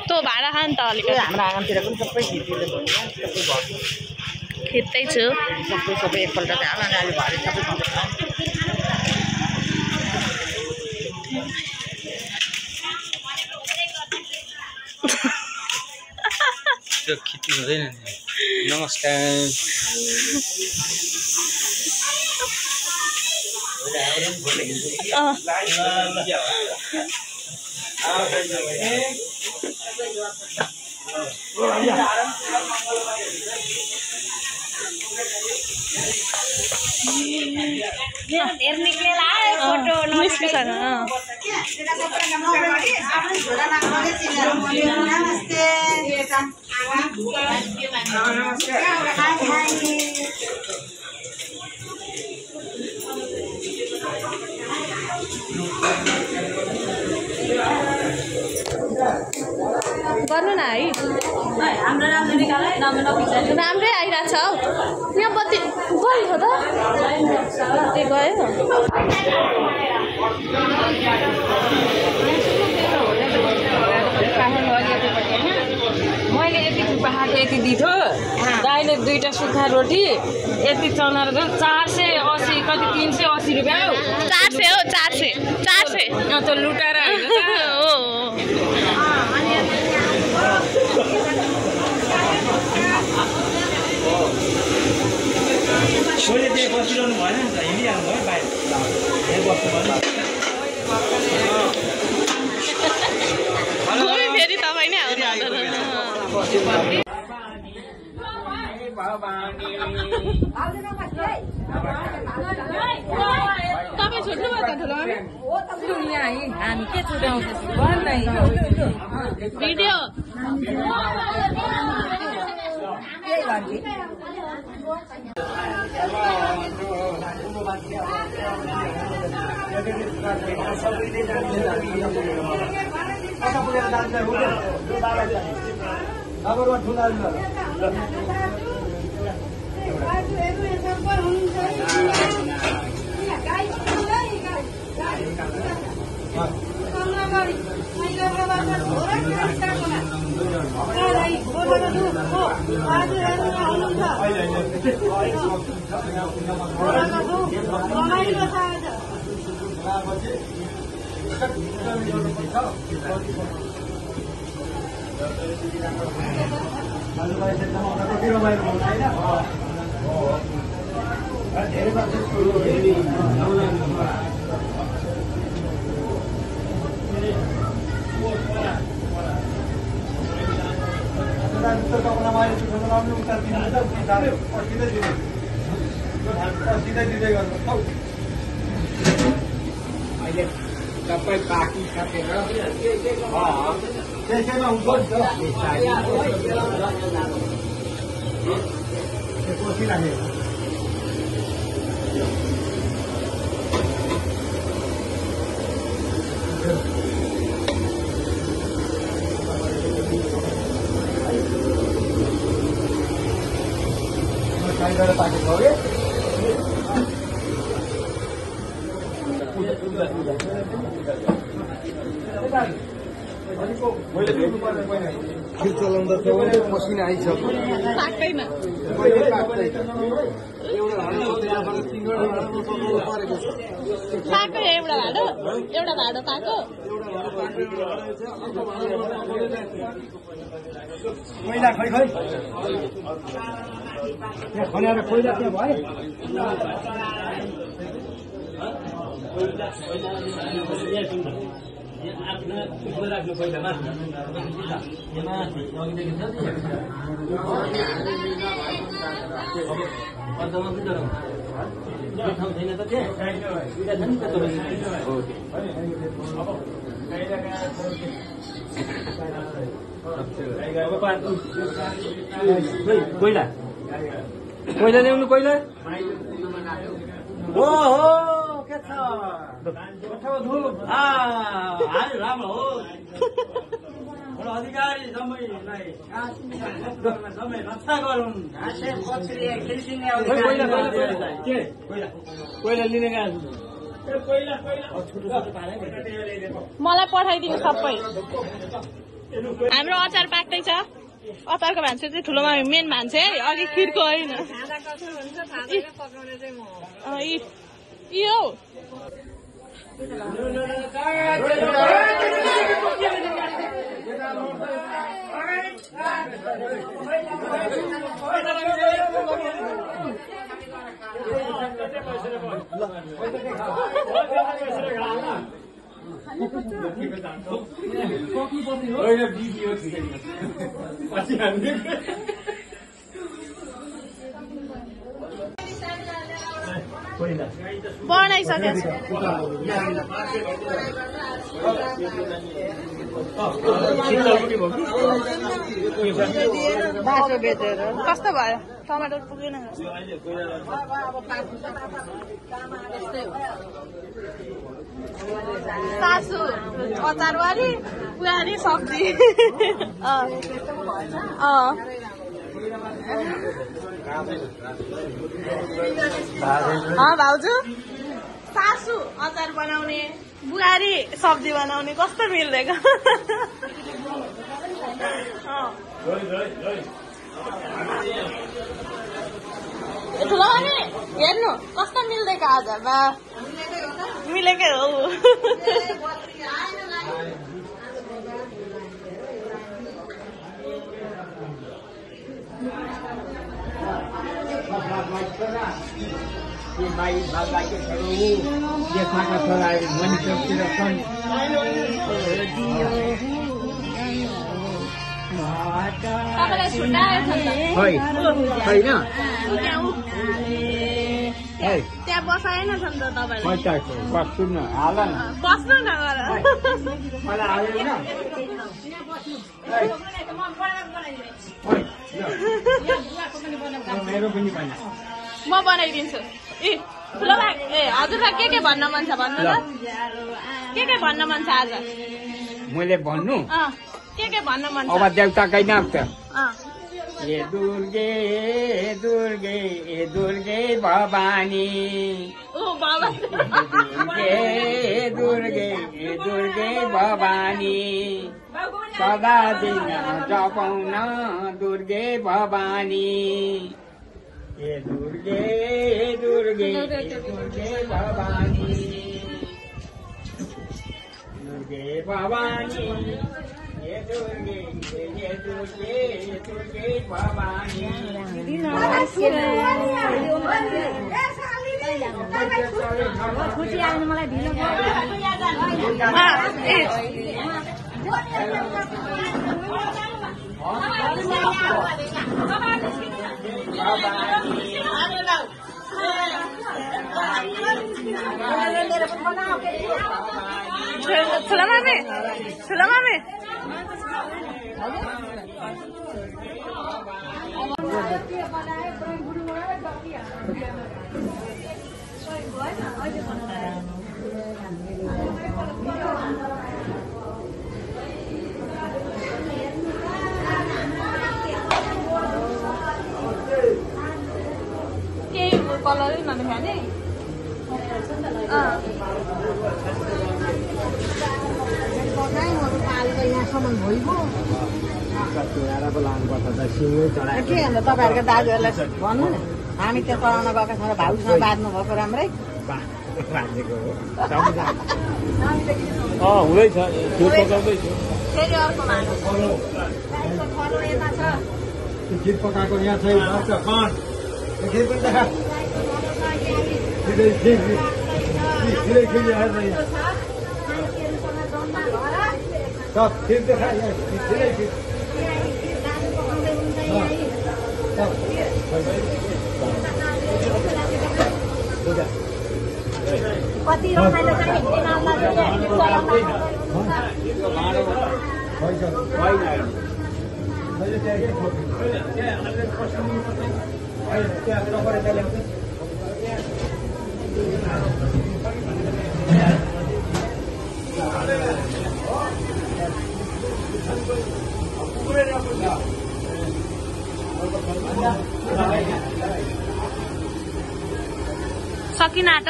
तँ भाडा खा नि त अलिकति हाम्रो आँगनतिर पनि सबै खिच्दै भयो खिच्दैछु सबै एकपल्ट चाहिँ हाल अनि भाडा सबै त्यो खिच्नु हुँदैन नि नमस्कार गर्नु न है राम्रै आइरहेछ हौ यहाँ बत्ती गयो त बत्ती गयो मैले यति पहाडको यति दिथो दाइले 2टा सुक्खा रोटी यति चना र 480 कति 380 रुपियाँ हौ 400 हो 400 त लुटाएर होइन छोरी त्यही बसिरहनु भएन नि त हिँडिहाल्नु भयो बाहिर बस्नु भएन फेरि तपाईँ नै आउनु तपाईँ छुट्नुभयो त ठुलो हामी के छुट्याउँदैछौँ भिडियो सबै पाकी सकेर त्यसैमा हुन्छ नि त कोसिराखेको पाकेको हो खिर चलाउँदा चाहिँ मसिना आइसक्यो पाक्दैन पाको एउटा भाडो पाको कोइला खै खै खनेर कोइला के भयो राख्नु पहिलामा ठाउँ छैन त कोइला कोइला ल्याउनु कोइला हो के छ राम्रो हो अधिकारी सबैलाई सबै रक्षा गरून् कोइला लिने गएको मलाई पठाइदिनु सबै हाम्रो अचार पाक्दैछ अचारको भान्से चाहिँ ठुलो मामी मेन भान्से अघि खिरको होइन यो बनाइसकेको कस्तो भयो टमाटर पुगेन सासु अचारवाली बुहारी सब्जी भाउजू सासु अचार बनाउने बुहारी सब्जी बनाउने कस्तो मिल्दैको ठुलो मामी हेर्नु कस्तो मिल्दैको आज मिलेकै हो त्यहाँ बसाएन छ नि त तपाईँलाई बस्नु न म बनाइदिन्छु ठुलो भाइ हजुरलाई के भन्न मन छ भन्नु त के भन्न मन छ आज मैले भन्नु के भन्न मन छ अब देउताकै नाम त ए दुर्गे दुर्गे ए दुर्गे भवानी ओ बाबा दुर्गे दुर्गे ए दुर्गे भवानी सदा दिन जपाउन दुर्गे भवानी ए दुर्गे दुर्गे दुर्गे भवानी दुर्गे भवानी ये दुर्गे दुर्गे भवानी मलाई ढिलो ठुलो मामी कलरै नदेखाने यहाँसम्म भइगयो के अन्त तपाईँहरूको दाजुहरूलाई भन्नु न हामी त्यो चलाउन गएको छ भाउसँग बाँध्नु भएको राम्रै हुँदैछ फेरि अर्को खिर पकाएको यहाँ छैन सब खिर देखा कति रमाइलो चाहिँ सकिना त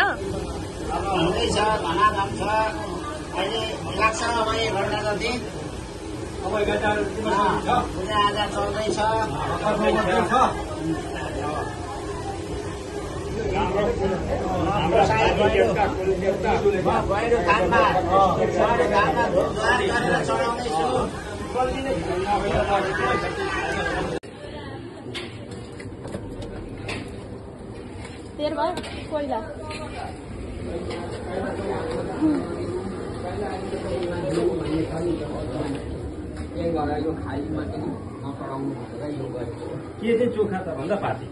अब हुँदैछ धनाधन छ अहिले लाग्छ अब 1 घन्टा जति पूजा आजा चल्दैछ गहिरो थानमा ढोकद्वार गरेर चढाउँदैछु तेर भयो कोइला के चाहिँ चोखा त भन्दा पार्टी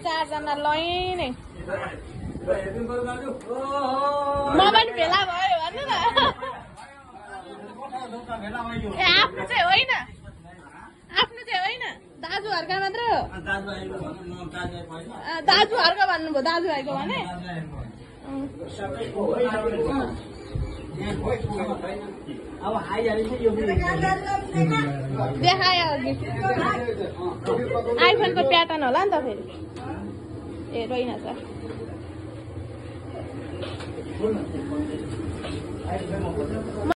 चारजना लैने म पनि भेला भयो भन्नु न ए आफ्नो चाहिँ होइन दाजुहरूका मात्र हो दाजुहरूको भन्नुभयो दाजुभाइको भने देखायो अघि आइफोनको प्याटर्न होला नि त फेरि ए रहेनछ